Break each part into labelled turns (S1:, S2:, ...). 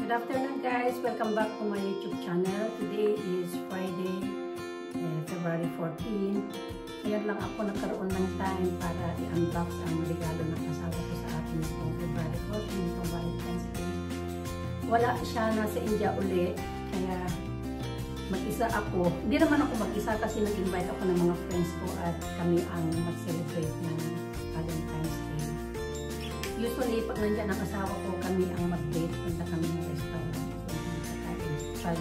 S1: Good afternoon guys! Welcome back to my YouTube channel. Today is Friday, February 14. Ngayon lang ako nagkaroon ng time para i-unbox ang regalo ng asawa ko sa akin itong February 14, itong Valentine's Day. Wala siya, nasa India uli, kaya mag-isa ako. Hindi naman ako mag-isa kasi nag-invite ako ng mga friends ko at kami ang mag-celebrate ng Valentine's Day. Usually, pag nandiyan ang asawa ko, kami ang mag-date. Punta kami ng restaurant. Pag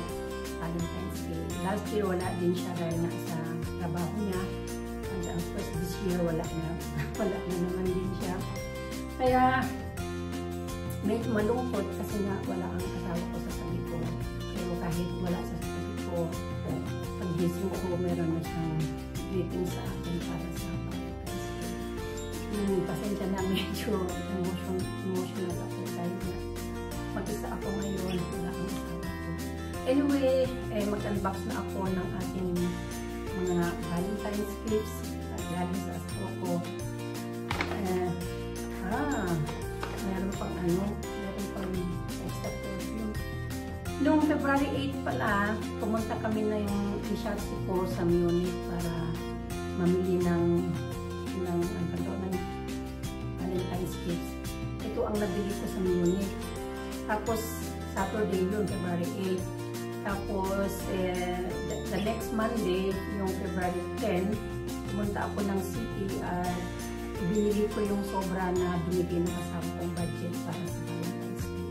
S1: Valentine's Day. Last year, wala din siya dahil nga sa trabaho niya. And of course, this year, wala na naman din siya. Kaya, medyo malungkot kasi nga wala ang asawa ko sa sabi ko. Pero kahit wala sa sabi ko, pag gising ko, meron na siyang greeting sa akin para sa pasensya na medyo emotional ako dahil na mag-isa ako ngayon, wala ang asawa ko. Anyway, mag-unbox na ako ng ating mga Valentine's gifts galing sa asawa ko. Meron pang extra perfume. Noong February 8 pala, pumunta kami na yung i-shotsi ko sa Munich para mamili ng Valentine's gifts. Ito ang nabili ko sa Munich. Tapos, Saturday yun, February 8. Tapos, the next Monday, yung February 10, pumunta ako ng city at binili ko yung sobra na binigay ng asawa kong budget para sa Valentine's Day.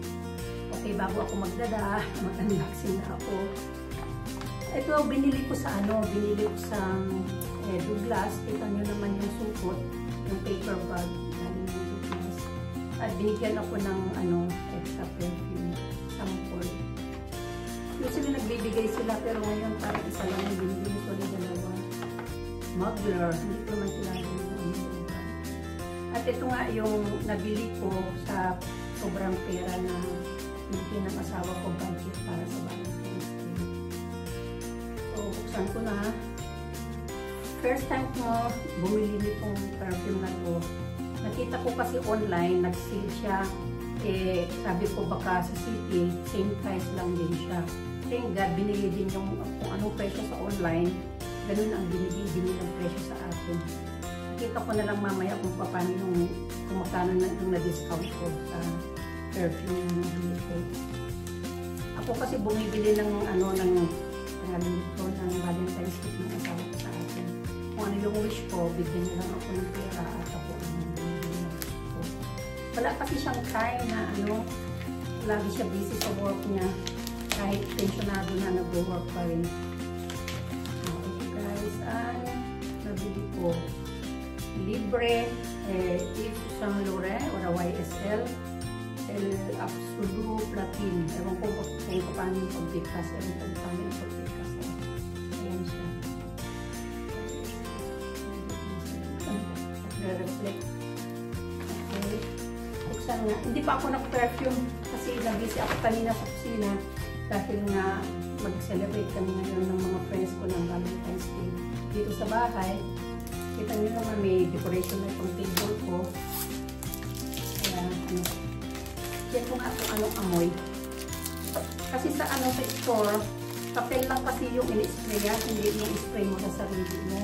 S1: Okay, bago ako mag-unboxing na ako. Ito, binili ko sa Douglas. Kita nyo naman yung sukot, yung paper bag. At binigyan ako ng extra perfume, sample. Usually nagbibigay sila pero ngayon parang isa lang yung binigay. Usually dalawa. Smuggler. Hindi ko naman sila yung At ito nga yung nabili ko sa sobrang pera na binigyan ng asawa ko budget para sa Valentine's Day. So, buksan ko na. First time ko bumili nitong perfume na to. Nakita ko kasi online, nag-sale siya. Sabi ko baka sa city, same price lang din siya. Thank God, binili din yung kung anong presyo sa online. Ganun ang binili ng presyo sa akin. Nakita ko na lang mamaya kung paano kung magkano yung na-discount ko sa perfume na binili ko. Ako kasi bumibili ng Valentine's Day ng asawa ko sa akin. Kung ano yung wish ko, bigyan niya lang ako ng pera at ako wala kasi siyang time na lagi siya busy sa work niya kahit pensionado na nag-work pa rin. Okay guys, nabili ko Libre Yves Saint Laurent or YSL Absolute Platinum. Ewan ko kung paano yung pagbikas. Ayan siya. Reflect. Okay. Nga. Hindi pa ako nag-perfume kasi nag-busy ako kanina sa kusina dahil nga mag-celebrate kami ngayon ng mga friends ko ng Valentine's Day dito sa bahay. Kita nyo naman may decoration na itong table ko. Kaya check ko nga kung anong amoy. Kasi sa store, papel lang kasi yung in-spray, hindi yung spray mo sa sarili mo.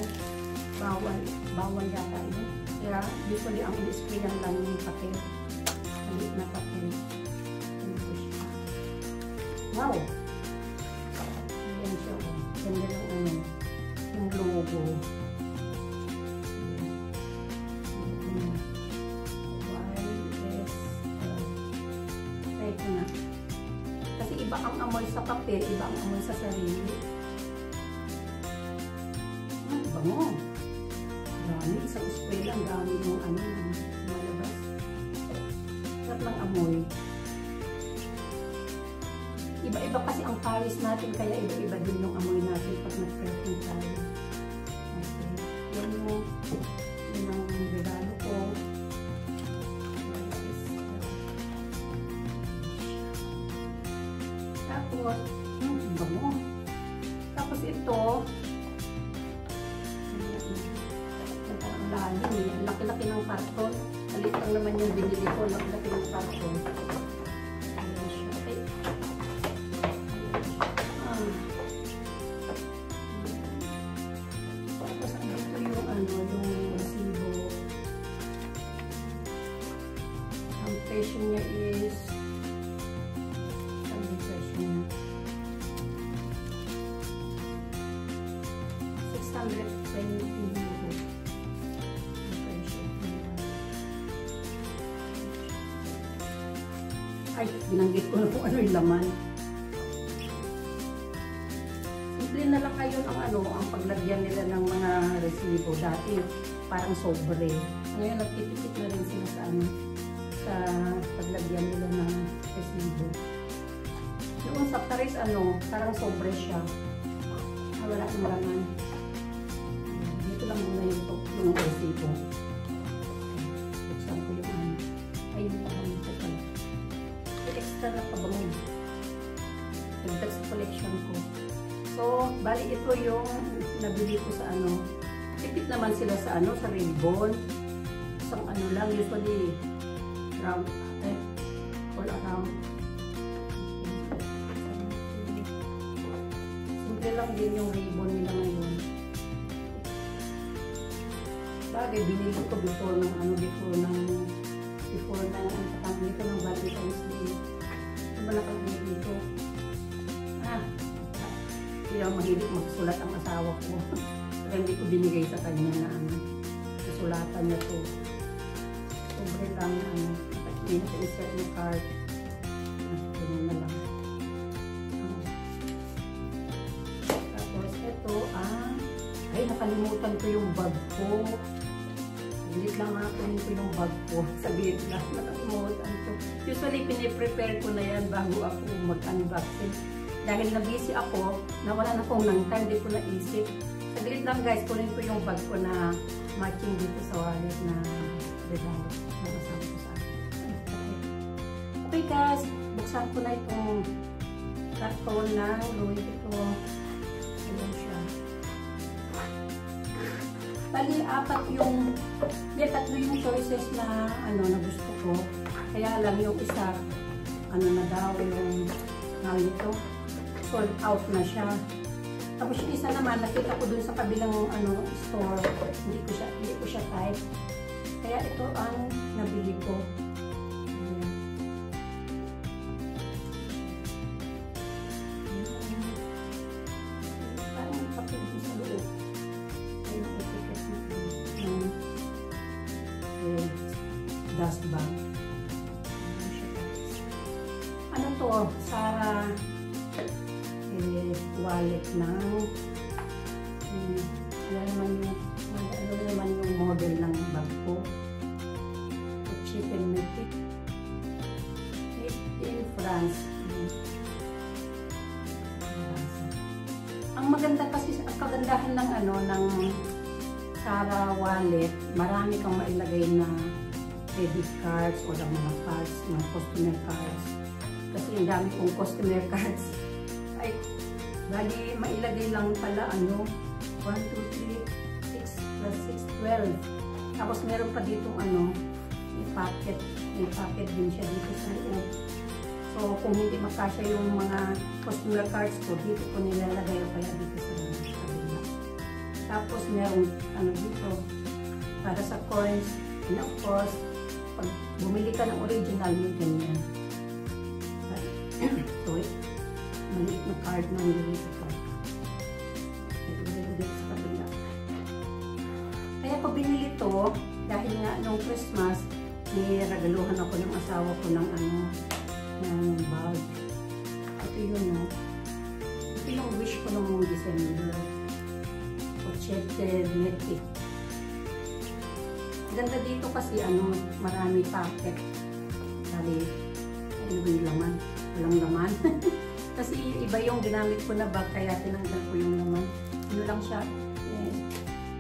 S1: Bawal yata yun. Kaya usually ang in-spray lang yung papel. Malit na papel. Wow! Ayan siya. Ganda lang yung logo. YSL. Try ko na. Kasi iba ang amoy sa papel, iba ang amoy sa sarili. Bango! Dami. Isang spray lang. Dami yung malabas. Sarap ng amoy. Iba-iba kasi ang pawis natin, kaya iba-iba din yung amoy natin pag nag-perfume tayo. Okay. Yun ang regalo ko. Tapos, bango. Tapos ito, ang lalim. Laki-laki ng karton. Malit lang naman yung binili ko. Laki-laki ng karton. Okay. presyo niya is 620 euro. Presyo. Ay, binanggit ko na kung ano yung laman. Simple na lang kayo ang paglagyan nila ng mga resibo. Dati, parang sobre. Ngayon, nagtitipid na rin sila sa paglagyan nila ng resibo. Yung sa Paris, parang sobre siya. Wala ng laman. Dito lang muna yung resibo. Buksan ko yung ay, yung pabango ko pala. Extra na pabango. Nagdag sa collection ko. So, bali ito yung nabili ko sa tipid naman sila sa sa ribbon. Isang lang, usually round, all around. Simple lang din yung ribbon nila ngayon. Bagay, binili ko before ng nito ng Valentine's Day. Ito ba nakabili dito? Hindi ako mahilig magsulat ang asawa ko. Kaya hindi ko binigay sa kanya na isulatan niya to. Sobre lang may naka-insert yung card. Ganyan na lang. Tapos ito ay nakalimutan ko yung bag ko. Saglit lang kunin ko yung bag ko. Saglit lang, nakalimutan ko. Usually piniprepare ko na yan bago ako mag-unboxing. Dahil na-busy ako, nawala na akong ng time, hindi ko naisip. Saglit lang guys, kunin ko yung bag ko na matching dito sa wallet na regalo na kasama ko sa akin. Okay guys, buksan ko na itong karton ng Louis Vuitton. Ayan siya. Bali, tatlo yung choices na na gusto ko. Kaya lang yung isa, na daw yung ito. Sold out na siya. Tapos yung isa naman, nakita ko dun sa kabilang store, hindi ko siya type. Kaya ito ang nabili ko. Parang may papel dun sa loob. Ayun ang etiquette ng dust bag. Ano to? Sarah wallet ng ano naman yung model ng bag ko. Cheap and Mythic. Made in France. Ang maganda kasi, ang kagandahan ng ng Sarah wallet, marami kang mailagay na credit cards o mga cards, mga customer cards. Kasi yung dami kong customer cards. Ay, bali, mailagay lang pala 1, 2, 3, 6 plus 6, 12. Tapos meron pa ditong may packet din siya dito sa loob. So, kung hindi makasya yung mga customer cards ko, dito ko nilalagay o kaya dito sa kabila. Tapos meron dito para sa coins. And of course, pag bumili ka ng original, may ganyan. So, maliit na card ng Louis Vuitton. Dito sa kabila. Kaya ko binili to dahil nga nung Christmas, niragaluhan ako ng asawa ko ng bag. Ito yun, ito yung wish ko nung December. Pochette Mythic. Ganda dito kasi marami packet. Dali, ano ba yung laman? Walang laman. Kasi iba yung ginamit ko na bag, kaya tinanggal ko yung laman. Ano lang siya,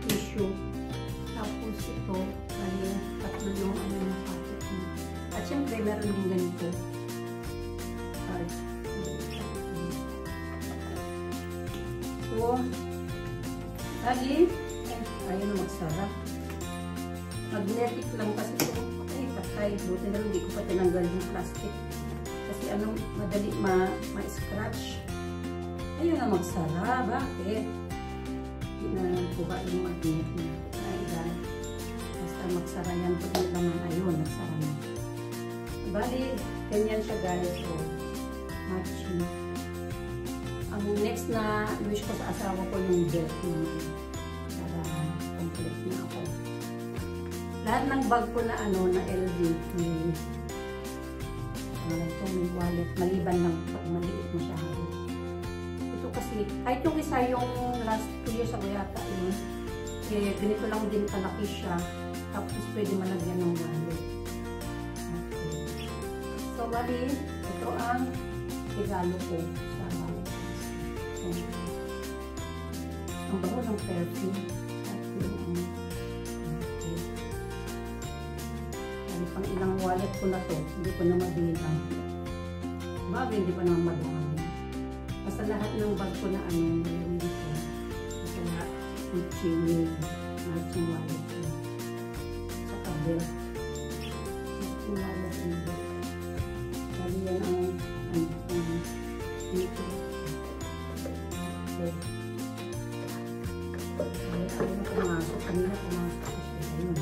S1: tissue. Tapos ito, tatlo yung yung packet niya. At syempre, meron din ganito. So, lagi, ayaw na magsara. Magnetic lang kasi ito. Ay, patay. Buti na hindi ko pa tinanggal yung plastic. Kasi madali ma-scratch. Ayaw na magsara. Bakit? Hindi na buka yung magnet niya. Ay, dahil. Basta magsara yan pag may laman. Ayun, nagsara na. Bali, ganyan siya guys. So, matching. Ang next na wish ko sa asawa ko yung belt naman. Para complete na ako. Lahat ng bag ko na na LV, may wallet, maliban lang pag maliit masyado. Ito kasi, kahit yung isa yung last 2 years ago yata yun, ganito lang din kalaki siya. Tapos pwede malagyan ng wallet. Okay. So, bali, ito ang regalo ko sa Valentine's. Ang bango ng perfume. Pang ilang wallet ko na to, hindi ko na mabilang. Bagay, hindi pa naman madami. Basta lahat ng bag ko na nalawin ko. Basta lahat, matching wallet ko. Saka belt. Matching wallet and belt. Kali yan ang dito. Okay. Ayaw na pumasok. Kanina pumasok. Ayun,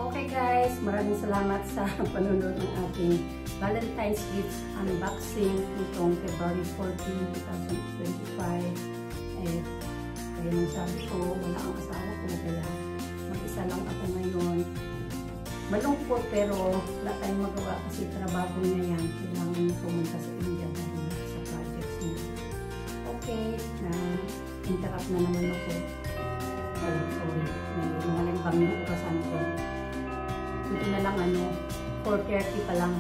S1: okay guys, maraming salamat sa panunod ng ating Valentine's Gifts unboxing nitong February 14, 2025. Kaya nang sabi ko, wala ang asawa ko, kaya mag-isa lang ako ngayon. Malungkot pero wala tayong magawa kasi trabaho niya yan. Kailangan niya pumunta sa India dahil sa projects niya. Okay, na-interrupt na naman ako. Oh, sorry. May mga limbang yung urasan ko. Ito na lang 4:30 pa lang.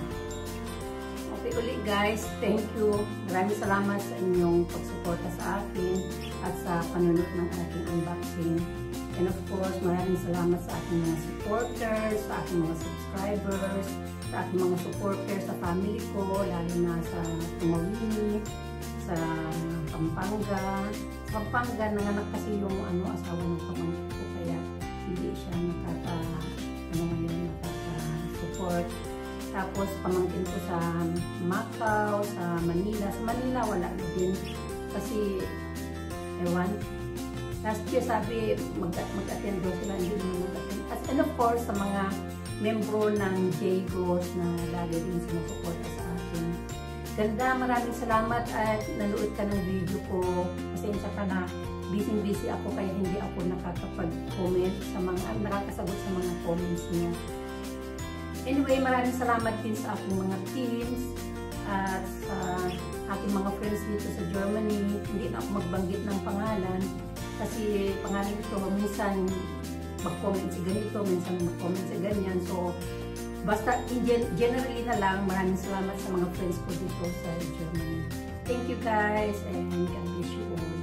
S1: Okay ulit guys, thank you. Maraming salamat sa inyong pagsuporta sa akin at sa panunod ng aking unboxing. And of course, maraming salamat sa aking mga supporters, sa aking mga subscribers, sa aking mga supporters sa family ko, lalo na sa Tumawini, sa Pampanga. Sa Pampanga, nanganak kasi yung asawa ng pamangkin ko, kaya hindi siya nakaka-support. Tapos pamangkin ko sa Macau, sa Manila. Sa Manila wala na din kasi ewan. Last year sabi mag-attend daw sila, hindi naman mag-attend. And of course sa mga membro ng Jagos na lagi din sumusuporta sa akin. Ganda, maraming salamat at nanood ka ng video ko. Pasensya ka na, busy ako kaya hindi ako nakakapag-comment sa mga, nakakasagot sa mga comments niyo. Anyway, maraming salamat din sa aking mga teams at sa aking mga friends dito sa Germany. Hindi na ako magbanggit ng pangalan kasi pangalan ito, minsan mag-comment si ganito, minsan mag-comment si ganyan. So, basta generally na lang, maraming salamat sa mga friends ko dito sa Germany. Thank you guys and God bless you all.